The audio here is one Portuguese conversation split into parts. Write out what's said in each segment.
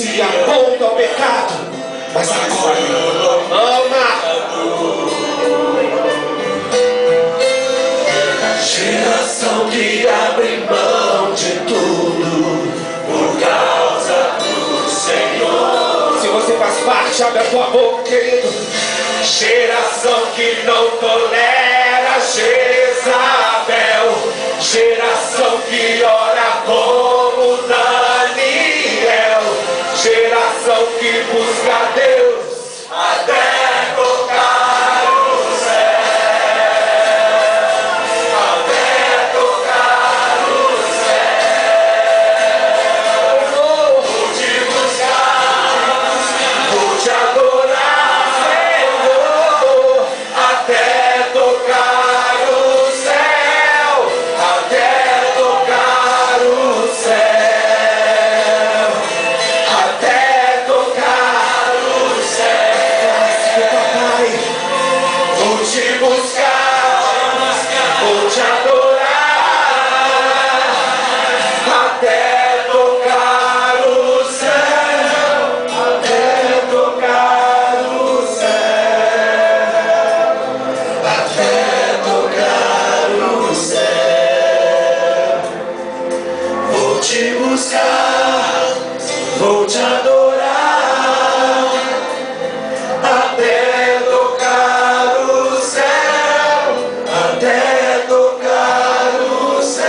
se aponta ao pecado, mas agora ama. Geração que abre mão de tudo por causa do Senhor. Se você faz parte, abre a tua boca, querido. Geração que não tolera Jezabel. Geração que ora como Daniel. Geração que busca Deus até tocar o céu. Até tocar o céu. Vou te buscar, vou te adorar, Senhor, até tocar o céu. Até tocar o céu. Até tocar o céu. Papai, Vou te buscar, vou te adorar, até tocar o céu, até tocar o céu, até tocar o céu. Vou te buscar, vou te adorar, até tocar o céu, até tocar o céu,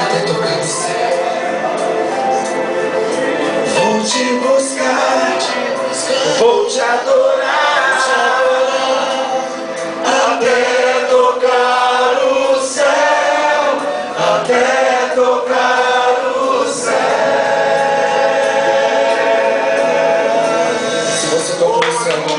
até tocar o céu. vou te buscar, vou te adorar, até tocar o céu, até tocar o céu. Se você tocou o céu,